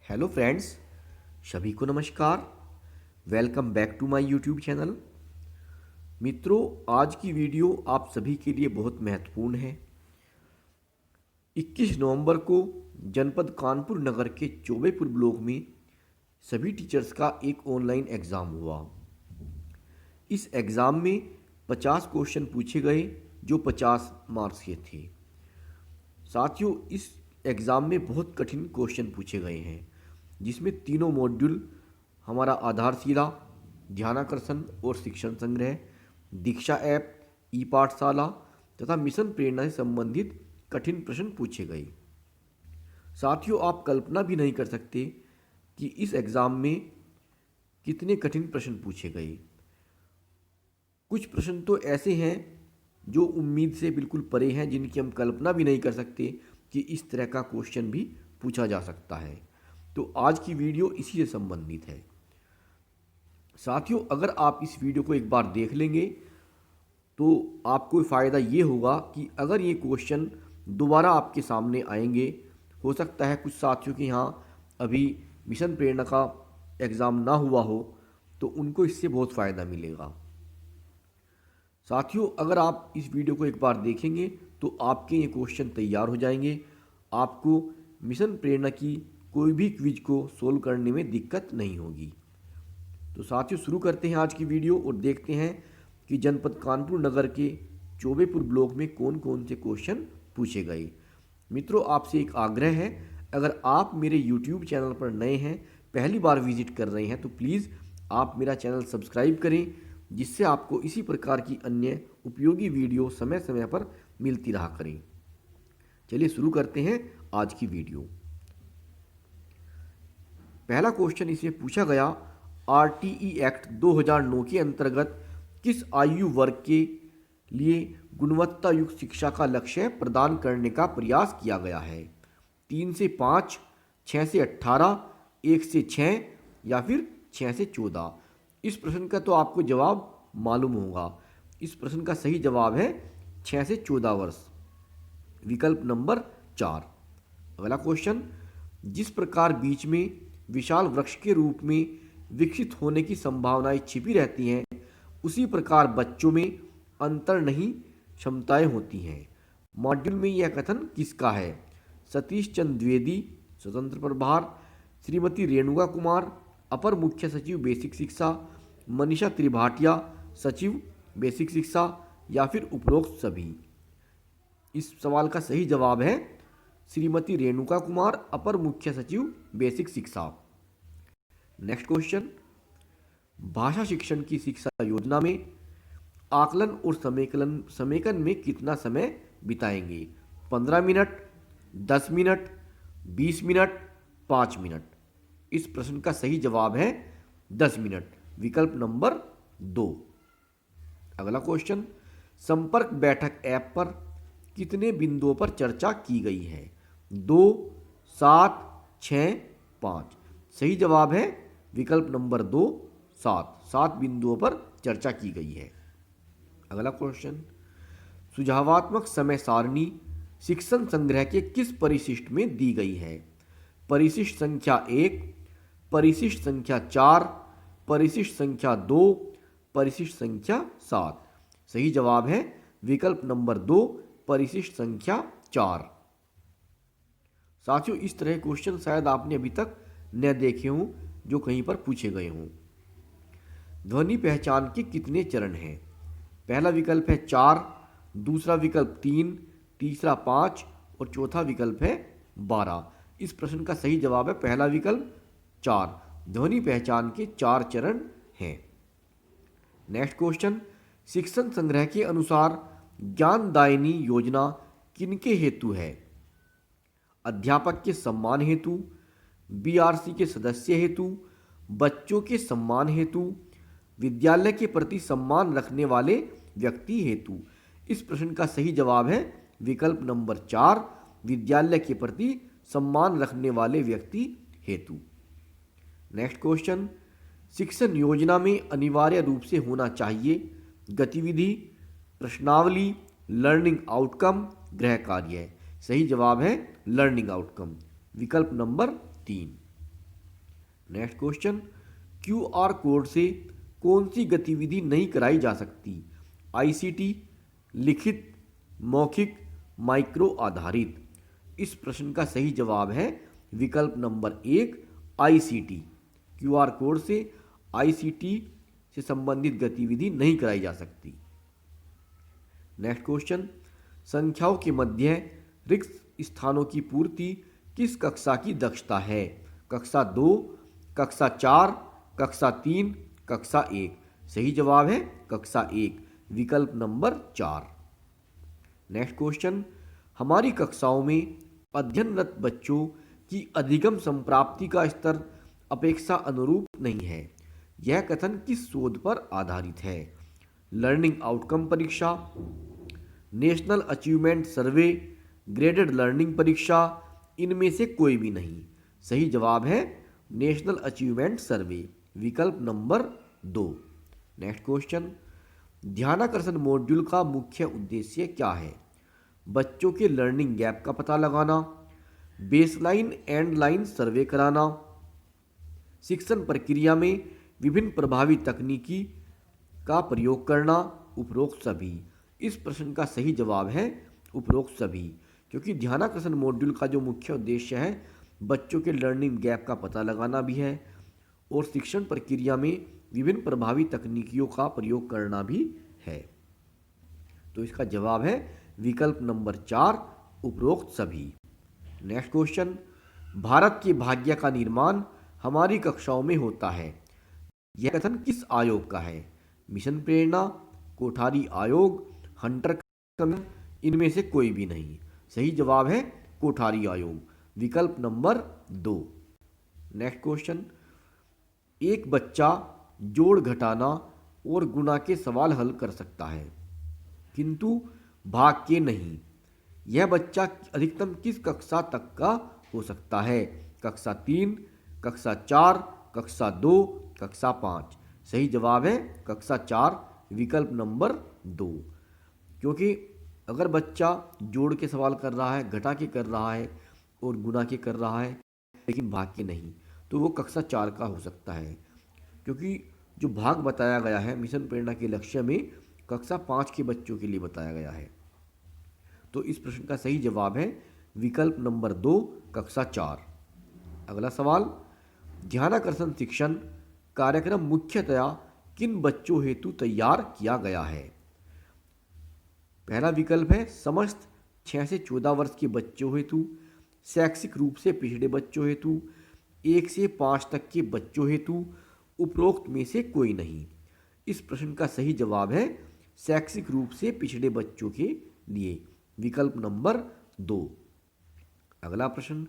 Hello friends, सभी को नमस्कार। Welcome back to my YouTube channel. मित्रों, आज की वीडियो आप सभी के लिए बहुत महत्वपूर्ण है। 21 नवंबर को जनपद कानपुर नगर के चौबेपुर ब्लॉक में सभी टीचर्स का एक ऑनलाइन एग्ज़ाम हुआ। इस एग्ज़ाम में 50 क्वेश्चन पूछे गए जो 50 मार्क्स के थे। साथियों, इस एग्ज़ाम में बहुत कठिन क्वेश्चन पूछे गए हैं, जिसमें तीनों मॉड्यूल हमारा आधारशिला, ध्यानाकर्षण और शिक्षण संग्रह, दीक्षा ऐप, ई पाठशाला तथा मिशन प्रेरणा से संबंधित कठिन प्रश्न पूछे गए। साथियों, आप कल्पना भी नहीं कर सकते कि इस एग्ज़ाम में कितने कठिन प्रश्न पूछे गए। कुछ प्रश्न तो ऐसे हैं जो उम्मीद से बिल्कुल परे हैं, जिनकी हम कल्पना भी नहीं कर सकते कि इस तरह का क्वेश्चन भी पूछा जा सकता है। तो आज की वीडियो इसी से संबंधित है। साथियों, अगर आप इस वीडियो को एक बार देख लेंगे तो आपको फ़ायदा ये होगा कि अगर ये क्वेश्चन दोबारा आपके सामने आएंगे, हो सकता है कुछ साथियों के यहाँ अभी मिशन प्रेरणा का एग्ज़ाम ना हुआ हो, तो उनको इससे बहुत फ़ायदा मिलेगा। साथियों, अगर आप इस वीडियो को एक बार देखेंगे तो आपके ये क्वेश्चन तैयार हो जाएंगे। आपको मिशन प्रेरणा की कोई भी क्विज को सोल्व करने में दिक्कत नहीं होगी। तो साथियों, शुरू करते हैं आज की वीडियो और देखते हैं कि जनपद कानपुर नगर के चौबेपुर ब्लॉक में कौन कौन से क्वेश्चन पूछे गए। मित्रों, आपसे एक आग्रह है, अगर आप मेरे यूट्यूब चैनल पर नए हैं, पहली बार विजिट कर रहे हैं, तो प्लीज़ आप मेरा चैनल सब्सक्राइब करें, जिससे आपको इसी प्रकार की अन्य उपयोगी वीडियो समय समय पर मिलती रहा करें। चलिए शुरू करते हैं आज की वीडियो। पहला क्वेश्चन इसमें पूछा गया, आरटीई एक्ट 2009 के अंतर्गत किस आयु वर्ग के लिए गुणवत्ता युक्त शिक्षा का लक्ष्य प्रदान करने का प्रयास किया गया है? 3 से 5, 6 से 18, 1 से 6 या फिर 6 से 14। इस प्रश्न का तो आपको जवाब मालूम होगा। इस प्रश्न का सही जवाब है 6 से 14 वर्ष, विकल्प नंबर 4। अगला क्वेश्चन, जिस प्रकार बीच में विशाल वृक्ष के रूप में विकसित होने की संभावनाएं छिपी रहती हैं, उसी प्रकार बच्चों में अंतर्निहित क्षमताएं होती हैं। मॉड्यूल में यह कथन किसका है? सतीश चंद्र द्विवेदी, स्वतंत्र प्रभार, श्रीमती रेणुका कुमार, अपर मुख्य सचिव बेसिक शिक्षा, मनीषा त्रिभाटिया, सचिव बेसिक शिक्षा, या फिर उपरोक्त सभी। इस सवाल का सही जवाब है श्रीमती रेणुका कुमार, अपर मुख्य सचिव बेसिक शिक्षा। नेक्स्ट क्वेश्चन, भाषा शिक्षण की शिक्षा योजना में आकलन और समेकन में कितना समय बिताएंगे? 15 मिनट, 10 मिनट, 20 मिनट, 5 मिनट। इस प्रश्न का सही जवाब है 10 मिनट, विकल्प नंबर 2। अगला क्वेश्चन, संपर्क बैठक ऐप पर कितने बिंदुओं पर चर्चा की गई है? 2, 7, 6, 5। सही जवाब है विकल्प नंबर 2, 7। 7 बिंदुओं पर चर्चा की गई है। अगला क्वेश्चन, सुझावात्मक समय सारणी शिक्षण संग्रह के किस परिशिष्ट में दी गई है? परिशिष्ट संख्या 1, परिशिष्ट संख्या 4, परिशिष्ट संख्या 2, परिशिष्ट संख्या 7। सही जवाब है विकल्प नंबर 2, परिशिष्ट संख्या 4। साथियों, इस तरह क्वेश्चन शायद आपने अभी तक न देखे हों, जो कहीं पर पूछे गए हों। ध्वनि पहचान के कितने चरण हैं? पहला विकल्प है 4, दूसरा विकल्प 3, तीसरा 5 और चौथा विकल्प है 12। इस प्रश्न का सही जवाब है पहला विकल्प 4। ध्वनि पहचान के 4 चरण हैं। नेक्स्ट क्वेश्चन, शिक्षण संग्रह के अनुसार ज्ञानदायिनी योजना किनके हेतु है? अध्यापक के सम्मान हेतु, बीआरसी के सदस्य हेतु, बच्चों के सम्मान हेतु, विद्यालय के प्रति सम्मान रखने वाले व्यक्ति हेतु। इस प्रश्न का सही जवाब है विकल्प नंबर 4, विद्यालय के प्रति सम्मान रखने वाले व्यक्ति हेतु। नेक्स्ट क्वेश्चन, शिक्षण योजना में अनिवार्य रूप से होना चाहिए गतिविधि, प्रश्नावली, लर्निंग आउटकम, गृह कार्य। सही जवाब है लर्निंग आउटकम, विकल्प number 3। Next question, QR code से कौन सी गतिविधि नहीं कराई जा सकती? आईसीटी, लिखित, मौखिक, माइक्रो आधारित। इस प्रश्न का सही जवाब है विकल्प नंबर 1, आईसीटी। क्यूआर कोड से आईसीटी से संबंधित गतिविधि नहीं कराई जा सकती। नेक्स्ट क्वेश्चन, संख्याओं के मध्य रिक्त स्थानों की पूर्ति किस कक्षा की दक्षता है? कक्षा 2, कक्षा 4, कक्षा 3, कक्षा 1। सही जवाब है कक्षा 1, विकल्प नंबर 4। नेक्स्ट क्वेश्चन, हमारी कक्षाओं में अध्ययनरत बच्चों की अधिगम संप्राप्ति का स्तर अपेक्षा अनुरूप नहीं है। यह कथन किस शोध पर आधारित है? लर्निंग आउटकम परीक्षा, नेशनल अचीवमेंट सर्वे, ग्रेडेड लर्निंग परीक्षा, इनमें से कोई भी नहीं। सही जवाब है नेशनल अचीवमेंट सर्वे, विकल्प नंबर 2। नेक्स्ट क्वेश्चन, ध्यानाकर्षण मॉड्यूल का मुख्य उद्देश्य क्या है? बच्चों के लर्निंग गैप का पता लगाना, बेसलाइन एंड लाइन सर्वे कराना, शिक्षण प्रक्रिया में विभिन्न प्रभावी तकनीकी का प्रयोग करना, उपरोक्त सभी। इस प्रश्न का सही जवाब है उपरोक्त सभी, क्योंकि ध्यानाकर्षण मॉड्यूल का जो मुख्य उद्देश्य है बच्चों के लर्निंग गैप का पता लगाना भी है और शिक्षण प्रक्रिया में विभिन्न प्रभावी तकनीकियों का प्रयोग करना भी है। तो इसका जवाब है विकल्प नंबर 4, उपरोक्त सभी। नेक्स्ट क्वेश्चन, भारत के भाग्य का निर्माण हमारी कक्षाओं में होता है। यह कथन किस आयोग का है? मिशन प्रेरणा, कोठारी आयोग, हंटर कमिश्न, इनमें से कोई भी नहीं। सही जवाब है कोठारी आयोग, विकल्प नंबर 2। नेक्स्ट क्वेश्चन, एक बच्चा जोड़ घटाना और गुणा के सवाल हल कर सकता है किंतु भाग के नहीं। यह बच्चा अधिकतम किस कक्षा तक का हो सकता है? कक्षा 3, कक्षा 4, कक्षा 2, कक्षा 5। सही जवाब है कक्षा 4, विकल्प नंबर 2। क्योंकि अगर बच्चा जोड़ के सवाल कर रहा है, घटा के कर रहा है और गुणा के कर रहा है लेकिन भाग के नहीं, तो वो कक्षा 4 का हो सकता है। क्योंकि जो भाग बताया गया है मिशन प्रेरणा के लक्ष्य में कक्षा 5 के बच्चों के लिए बताया गया है। तो इस प्रश्न का सही जवाब है विकल्प नंबर 2, कक्षा 4। अगला सवाल, ध्यानाकर्षण शिक्षण कार्यक्रम मुख्यतया किन बच्चों हेतु तैयार किया गया है? पहला विकल्प है समस्त 6 से 14 वर्ष के बच्चों हेतु, शैक्षिक रूप से पिछड़े बच्चों हेतु, 1 से 5 तक के बच्चों हेतु, उपरोक्त में से कोई नहीं। इस प्रश्न का सही जवाब है शैक्षिक रूप से पिछड़े बच्चों के लिए, विकल्प नंबर 2। अगला प्रश्न,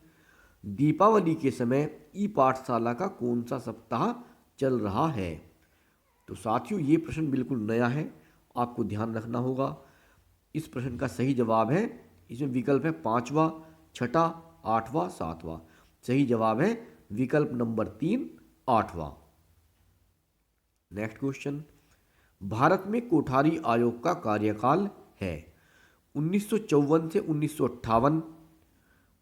दीपावली के समय ई पाठशाला का कौन सा सप्ताह चल रहा है? तो साथियों ये प्रश्न बिल्कुल नया है, आपको ध्यान रखना होगा। इस प्रश्न का सही जवाब है, इसमें विकल्प है 5वां, 6ठा, 8वां, 7वां। सही जवाब है विकल्प नंबर 3, 8वां। नेक्स्ट क्वेश्चन, भारत में कोठारी आयोग का कार्यकाल है 1954 से 1958,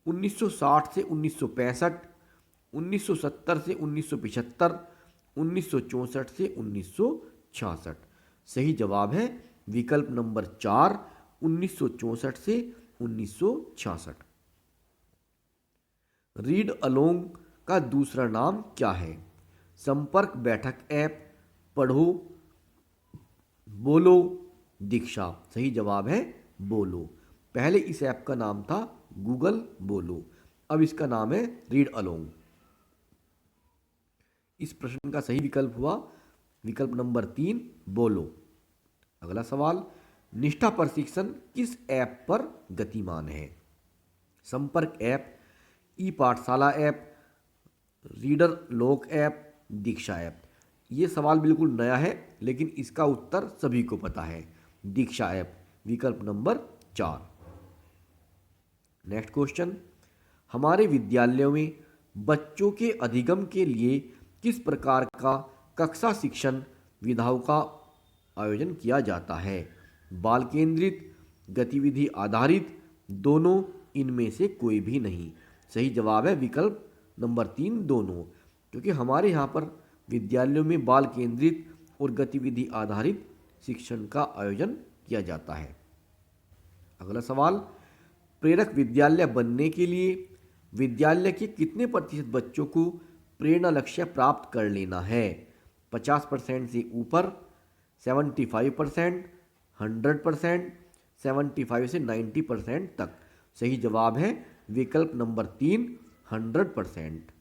1960 से 1965, 1970 से 1975, 1964 से 1966। सही जवाब है विकल्प नंबर 4, 1964 से 1966। रीड अलोंग का दूसरा नाम क्या है? संपर्क बैठक ऐप, पढ़ो, बोलो, दीक्षा। सही जवाब है बोलो। पहले इस ऐप का नाम था गूगल बोलो, अब इसका नाम है रीड अलोंग। इस प्रश्न का सही विकल्प हुआ विकल्प नंबर 3, बोलो। अगला सवाल, निष्ठा प्रशिक्षण किस ऐप पर गतिमान है? संपर्क ऐप, ई पाठशाला ऐप, रीडर लोक ऐप, दीक्षा ऐप। ये सवाल बिल्कुल नया है लेकिन इसका उत्तर सभी को पता है, दीक्षा ऐप, विकल्प नंबर 4। नेक्स्ट क्वेश्चन, हमारे विद्यालयों में बच्चों के अधिगम के लिए किस प्रकार का कक्षा शिक्षण विधाओं का आयोजन किया जाता है? बाल केंद्रित, गतिविधि आधारित, दोनों, इनमें से कोई भी नहीं। सही जवाब है विकल्प नंबर 3, दोनों। क्योंकि हमारे यहाँ पर विद्यालयों में बाल केंद्रित और गतिविधि आधारित शिक्षण का आयोजन किया जाता है। अगला सवाल, प्रेरक विद्यालय बनने के लिए विद्यालय के कितने प्रतिशत बच्चों को प्रेरणा लक्ष्य प्राप्त कर लेना है? 50% से ऊपर, 75%, 100%, 75 से 90% तक। सही जवाब है विकल्प नंबर 3, 100%।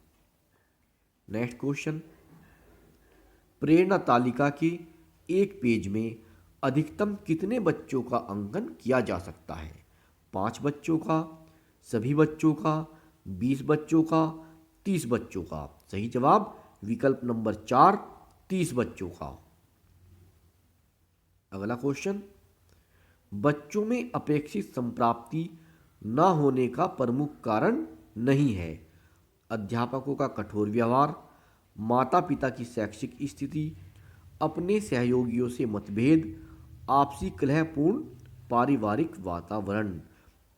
नेक्स्ट क्वेश्चन, प्रेरणा तालिका के एक पेज में अधिकतम कितने बच्चों का अंकन किया जा सकता है? 5 बच्चों का, सभी बच्चों का, 20 बच्चों का, 30 बच्चों का। सही जवाब विकल्प नंबर 4, 30 बच्चों का। अगला क्वेश्चन, बच्चों में अपेक्षित संप्राप्ति न होने का प्रमुख कारण नहीं है? अध्यापकों का कठोर व्यवहार, माता पिता की शैक्षिक स्थिति, अपने सहयोगियों से मतभेद, आपसी कलहपूर्ण पारिवारिक वातावरण।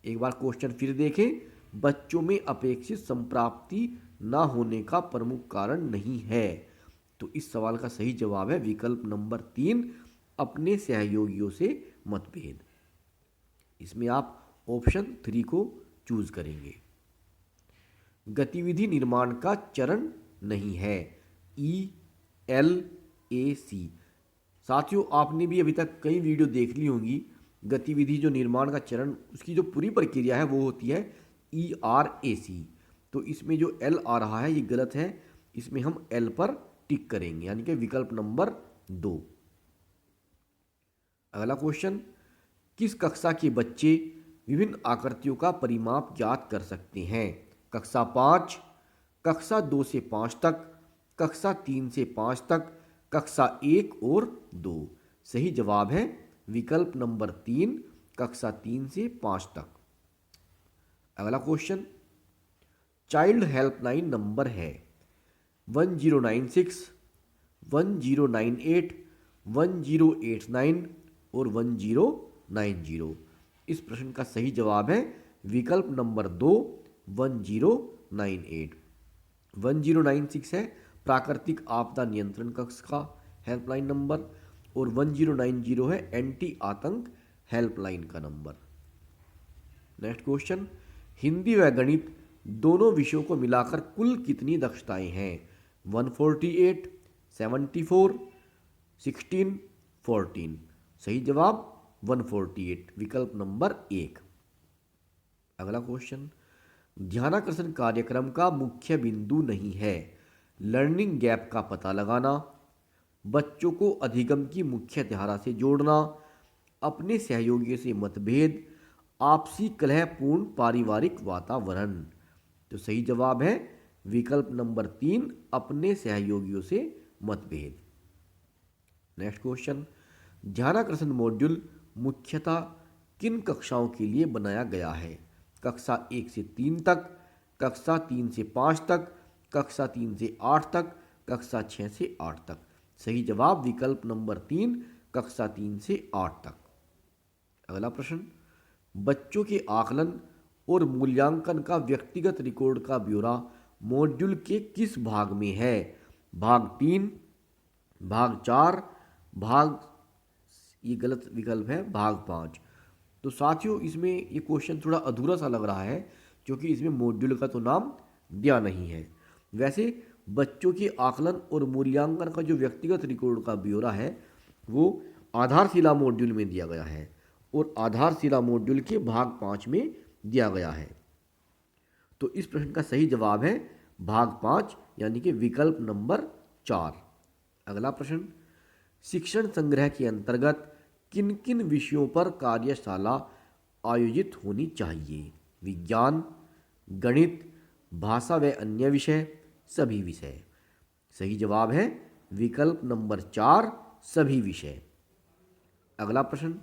एक बार क्वेश्चन फिर देखें, बच्चों में अपेक्षित संप्राप्ति न होने का प्रमुख कारण नहीं है। तो इस सवाल का सही जवाब है विकल्प नंबर 3, अपने सहयोगियों से मतभेद। इसमें आप ऑप्शन 3 को चूज करेंगे। गतिविधि निर्माण का चरण नहीं है, ELAC। साथियों, आपने भी अभी तक कई वीडियो देख ली होंगी। गतिविधि जो निर्माण का चरण, उसकी जो पूरी प्रक्रिया है वो होती है ERAC। तो इसमें जो L आ रहा है ये गलत है, इसमें हम L पर टिक करेंगे, यानी कि विकल्प नंबर 2। अगला क्वेश्चन, किस कक्षा के बच्चे विभिन्न आकृतियों का परिमाप ज्ञात कर सकते हैं? कक्षा 5, कक्षा 2 से 5 तक, कक्षा 3 से 5 तक, कक्षा 1 और 2। सही जवाब है विकल्प नंबर 3, कक्षा 3 से 5 तक। अगला क्वेश्चन, चाइल्ड हेल्पलाइन नंबर है 1096, 1098, 1089 और 1090। इस प्रश्न का सही जवाब है विकल्प नंबर 2, 1098। 1096 है प्राकृतिक आपदा नियंत्रण कक्ष का हेल्पलाइन नंबर, और 1090 है एंटी आतंक हेल्पलाइन का नंबर। नेक्स्ट क्वेश्चन, हिंदी व गणित दोनों विषयों को मिलाकर कुल कितनी दक्षताएं हैं? 148, 74, 16, 14। सही जवाब 148, विकल्प नंबर 1। अगला क्वेश्चन, ध्यानाकर्षण कार्यक्रम का मुख्य बिंदु नहीं है? लर्निंग गैप का पता लगाना, बच्चों को अधिगम की मुख्य धारा से जोड़ना, अपने सहयोगियों से मतभेद, आपसी कलहपूर्ण पारिवारिक वातावरण। तो सही जवाब है विकल्प नंबर 3, अपने सहयोगियों से मतभेद। नेक्स्ट क्वेश्चन, ध्यानाकर्षण मॉड्यूल मुख्यतः किन कक्षाओं के लिए बनाया गया है? कक्षा 1 से 3 तक, कक्षा 3 से 5 तक, कक्षा 3 से 8 तक, कक्षा 6 से 8 तक। सही जवाब विकल्प नंबर 3, कक्षा 3 से 8 तक। अगला प्रश्न, बच्चों के आकलन और मूल्यांकन का व्यक्तिगत रिकॉर्ड का ब्यौरा मॉड्यूल के किस भाग में है? भाग 3, भाग 4, भाग, ये गलत विकल्प है, भाग 5। तो साथियों, इसमें ये क्वेश्चन थोड़ा अधूरा सा लग रहा है क्योंकि इसमें मॉड्यूल का तो नाम दिया नहीं है। वैसे बच्चों के आकलन और मूल्यांकन का जो व्यक्तिगत रिकॉर्ड का ब्यौरा है वो आधारशिला मॉड्यूल में दिया गया है, और आधारशिला मॉड्यूल के भाग 5 में दिया गया है। तो इस प्रश्न का सही जवाब है भाग 5, यानी कि विकल्प नंबर 4। अगला प्रश्न, शिक्षण संग्रह के अंतर्गत किन किन विषयों पर कार्यशाला आयोजित होनी चाहिए? विज्ञान, गणित, भाषा व अन्य विषय, सभी विषय। सही जवाब है विकल्प नंबर 4, सभी विषय। अगला प्रश्न,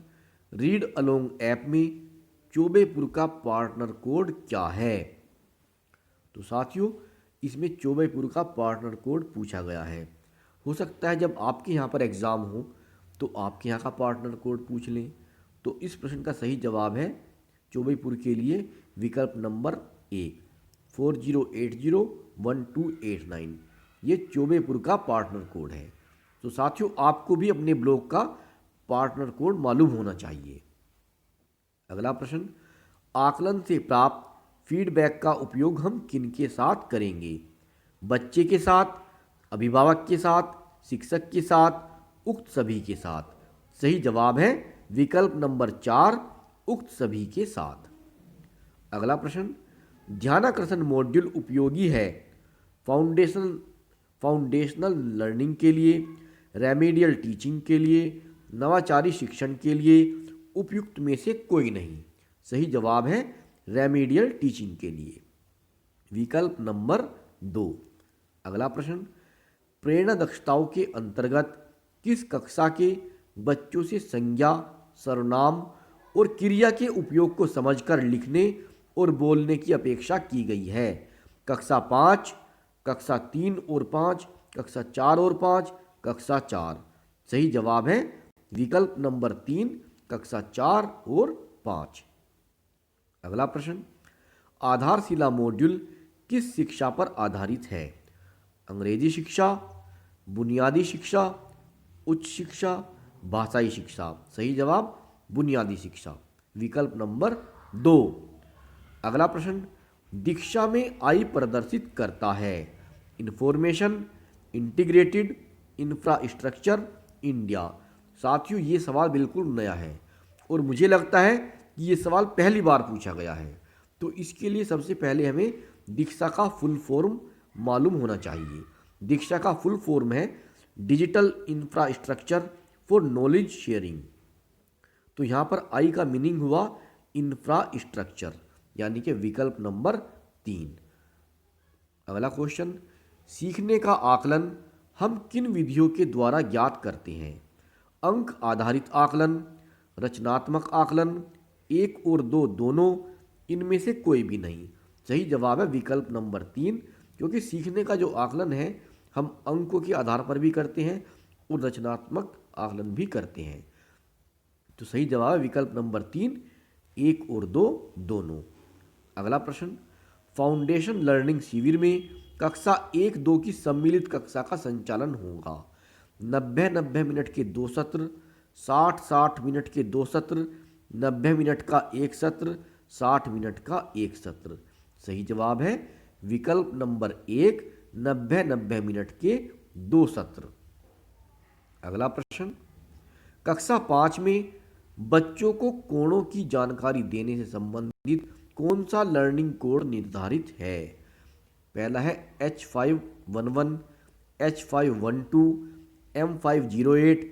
रीड अलोंग ऐप में चौबेपुर का पार्टनर कोड क्या है? तो साथियों, इसमें चौबेपुर का पार्टनर कोड पूछा गया है। हो सकता है जब आपके यहाँ पर एग्ज़ाम हो तो आपके यहाँ का पार्टनर कोड पूछ लें। तो इस प्रश्न का सही जवाब है चौबेपुर के लिए विकल्प नंबर 1, 40801289। ये चौबेपुर का पार्टनर कोड है। तो साथियों, आपको भी अपने ब्लॉक का पार्टनर कोड मालूम होना चाहिए। अगला प्रश्न, आकलन से प्राप्त फीडबैक का उपयोग हम किन के साथ करेंगे? बच्चे के साथ, अभिभावक के साथ, शिक्षक के साथ, उक्त सभी के साथ। सही जवाब है विकल्प नंबर 4, उक्त सभी के साथ। अगला प्रश्न, ध्यानाकर्षण मॉड्यूल उपयोगी है फाउंडेशनल लर्निंग के लिए, रेमेडियल टीचिंग के लिए, नवाचारी शिक्षण के लिए, उपयुक्त में से कोई नहीं। सही जवाब है रेमेडियल टीचिंग के लिए, विकल्प नंबर 2। अगला प्रश्न, प्रेरणा दक्षताओं के अंतर्गत किस कक्षा के बच्चों से संज्ञा, सर्वनाम और क्रिया के उपयोग को समझकर लिखने और बोलने की अपेक्षा की गई है? कक्षा 5, कक्षा 3 और 5, कक्षा 4 और 5, कक्षा 4। सही जवाब है विकल्प नंबर 3, कक्षा 4 और 5। अगला प्रश्न, आधारशिला मॉड्यूल किस शिक्षा पर आधारित है? अंग्रेजी शिक्षा, बुनियादी शिक्षा, उच्च शिक्षा, भाषाई शिक्षा। सही जवाब बुनियादी शिक्षा, विकल्प नंबर 2। अगला प्रश्न, दीक्षा में आई प्रदर्शित करता है इंफॉर्मेशन, इंटीग्रेटेड, इंफ्रास्ट्रक्चर, इंडिया। साथियों, ये सवाल बिल्कुल नया है और मुझे लगता है कि ये सवाल पहली बार पूछा गया है। तो इसके लिए सबसे पहले हमें दीक्षा का फुल फॉर्म मालूम होना चाहिए। दीक्षा का फुल फॉर्म है digital infrastructure for knowledge sharing. तो यहाँ पर आई का मीनिंग हुआ इंफ्रास्ट्रक्चर, यानी कि विकल्प नंबर 3। अगला क्वेश्चन, सीखने का आकलन हम किन विधियों के द्वारा ज्ञात करते हैं? अंक आधारित आकलन, रचनात्मक आकलन, 1 और 2 दोनों, इनमें से कोई भी नहीं। सही जवाब है विकल्प नंबर 3, क्योंकि सीखने का जो आकलन है हम अंकों के आधार पर भी करते हैं और रचनात्मक आकलन भी करते हैं। तो सही जवाब है विकल्प नंबर 3, 1 और 2 दोनों। अगला प्रश्न, फाउंडेशन लर्निंग शिविर में कक्षा 1-2 की सम्मिलित कक्षा का संचालन होगा। 90-90 मिनट के 2 सत्र, 60-60 मिनट के 2 सत्र, 90 मिनट का 1 सत्र, 60 मिनट का 1 सत्र। सही जवाब है विकल्प नंबर 1, 90-90 मिनट के 2 सत्र। अगला प्रश्न, कक्षा 5 में बच्चों को कोणों की जानकारी देने से संबंधित कौन सा लर्निंग कोड निर्धारित है? पहला है H511, H512, M508,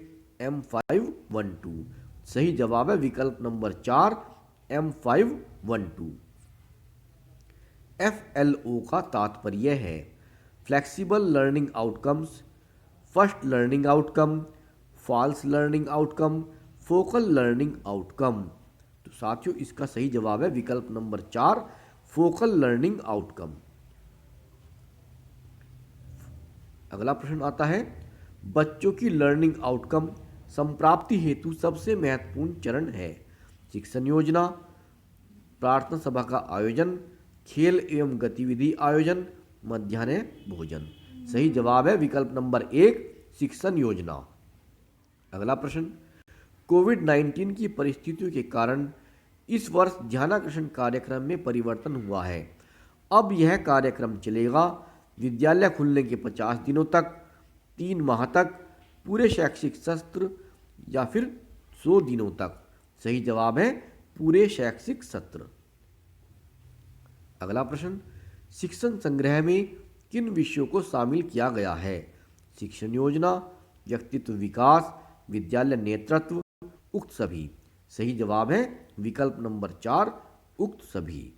M512। सही जवाब है विकल्प नंबर 4, M512। FLO का तात्पर्य है flexible learning outcomes, first learning outcome, false learning outcome, focal learning outcome. तो साथियों, इसका सही जवाब है विकल्प नंबर 4, फोकल लर्निंग आउटकम। अगला प्रश्न आता है, बच्चों की लर्निंग आउटकम संप्राप्ति हेतु सबसे महत्वपूर्ण चरण है? शिक्षण योजना, प्रार्थना सभा का आयोजन, खेल एवं गतिविधि आयोजन, मध्याह्न भोजन। सही जवाब है विकल्प नंबर 1, शिक्षण योजना। अगला प्रश्न, कोविड-19 की परिस्थितियों के कारण इस वर्ष ध्यानाकर्षण कार्यक्रम में परिवर्तन हुआ है। अब यह कार्यक्रम चलेगा विद्यालय खुलने के 50 दिनों तक, 3 माह तक, पूरे शैक्षिक सत्र या फिर 100 दिनों तक। सही जवाब है पूरे शैक्षिक सत्र। अगला प्रश्न, शिक्षण संग्रह में किन विषयों को शामिल किया गया है? शिक्षण योजना, व्यक्तित्व विकास, विद्यालय नेतृत्व, उक्त सभी। सही जवाब है विकल्प नंबर 4, उक्त सभी।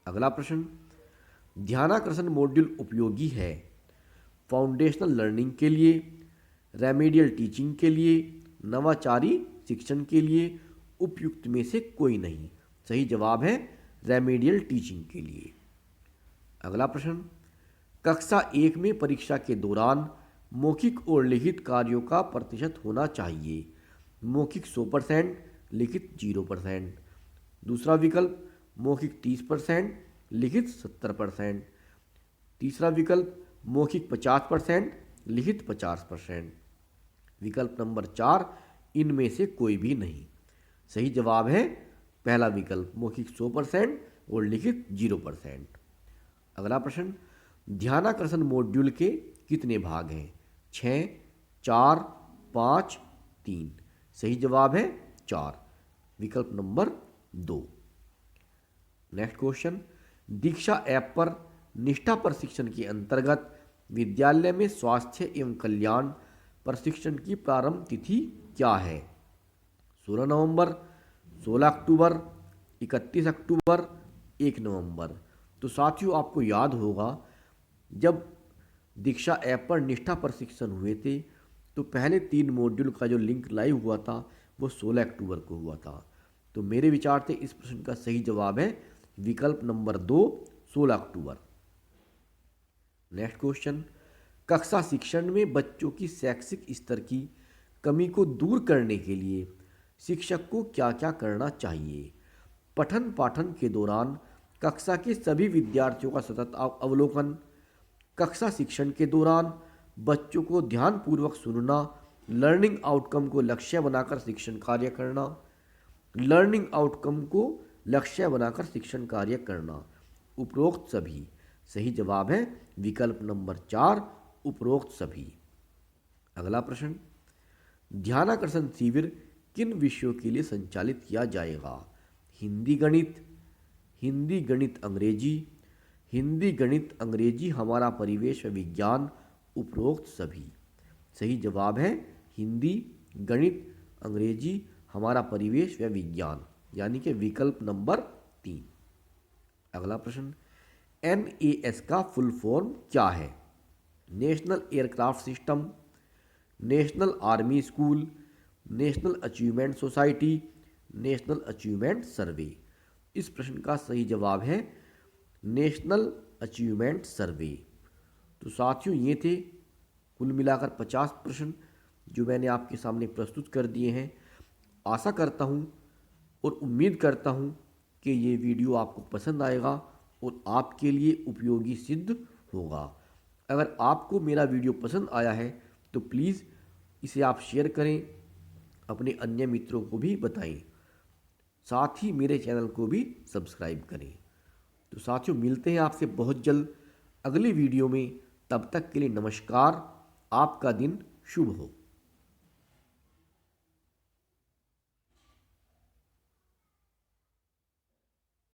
अगला प्रश्न, ध्यानाकर्षण मॉड्यूल उपयोगी है फाउंडेशनल लर्निंग के लिए, रेमेडियल टीचिंग के लिए, नवाचारी शिक्षण के लिए, उपयुक्त में से कोई नहीं। सही जवाब है रेमेडियल टीचिंग के लिए। अगला प्रश्न, कक्षा 1 में परीक्षा के दौरान मौखिक और लिखित कार्यों का प्रतिशत होना चाहिए। मौखिक 100%, लिखित 0%। दूसरा विकल्प मौखिक 30%, लिखित 70%। तीसरा विकल्प मौखिक 50%, लिखित 50%। विकल्प नंबर 4 इनमें से कोई भी नहीं। सही जवाब है पहला विकल्प, मौखिक 100% और लिखित 0%। अगला प्रश्न, ध्यानाकर्षण मॉड्यूल के कितने भाग हैं? 6, 4, 5, 3। सही जवाब है 4, विकल्प नंबर 2। नेक्स्ट क्वेश्चन, दीक्षा ऐप पर निष्ठा प्रशिक्षण के अंतर्गत विद्यालय में स्वास्थ्य एवं कल्याण प्रशिक्षण की प्रारंभ तिथि क्या है? 16 नवंबर, 16 अक्टूबर, 31 अक्टूबर, 1 नवंबर। तो साथियों आपको याद होगा जब दीक्षा ऐप पर निष्ठा प्रशिक्षण हुए थे तो पहले 3 मॉड्यूल का जो लिंक लाइव हुआ था वो 16 अक्टूबर को हुआ था। तो मेरे विचार से इस प्रश्न का सही जवाब है विकल्प नंबर 2, 16 अक्टूबर। नेक्स्ट क्वेश्चन, कक्षा शिक्षण में बच्चों की शैक्षिक स्तर की कमी को दूर करने के लिए शिक्षक को क्या क्या करना चाहिए? पठन पाठन के दौरान कक्षा के सभी विद्यार्थियों का सतत अवलोकन, कक्षा शिक्षण के दौरान बच्चों को ध्यानपूर्वक सुनना, लर्निंग आउटकम को लक्ष्य बनाकर शिक्षण कार्य करना, लर्निंग आउटकम को लक्ष्य बनाकर शिक्षण कार्य करना, उपरोक्त सभी। सही जवाब है विकल्प नंबर 4, उपरोक्त सभी। अगला प्रश्न, ध्यानाकर्षण शिविर किन विषयों के लिए संचालित किया जाएगा? हिंदी गणित, हिंदी गणित अंग्रेजी, हिंदी गणित अंग्रेजी हमारा परिवेश व विज्ञान, उपरोक्त सभी। सही जवाब है हिंदी गणित अंग्रेजी हमारा परिवेश व विज्ञान, यानी कि विकल्प नंबर 3। अगला प्रश्न, NAS का फुल फॉर्म क्या है? National aircraft system, national army school, national achievement society, national achievement सर्वे। इस प्रश्न का सही जवाब है नेशनल अचीवमेंट सर्वे। तो साथियों ये थे कुल मिलाकर 50 प्रश्न जो मैंने आपके सामने प्रस्तुत कर दिए हैं। आशा करता हूँ और उम्मीद करता हूँ कि ये वीडियो आपको पसंद आएगा और आपके लिए उपयोगी सिद्ध होगा। अगर आपको मेरा वीडियो पसंद आया है तो प्लीज़ इसे आप शेयर करें, अपने अन्य मित्रों को भी बताएं, साथ ही मेरे चैनल को भी सब्सक्राइब करें। तो साथियों मिलते हैं आपसे बहुत जल्द अगली वीडियो में। तब तक के लिए नमस्कार, आपका दिन शुभ हो।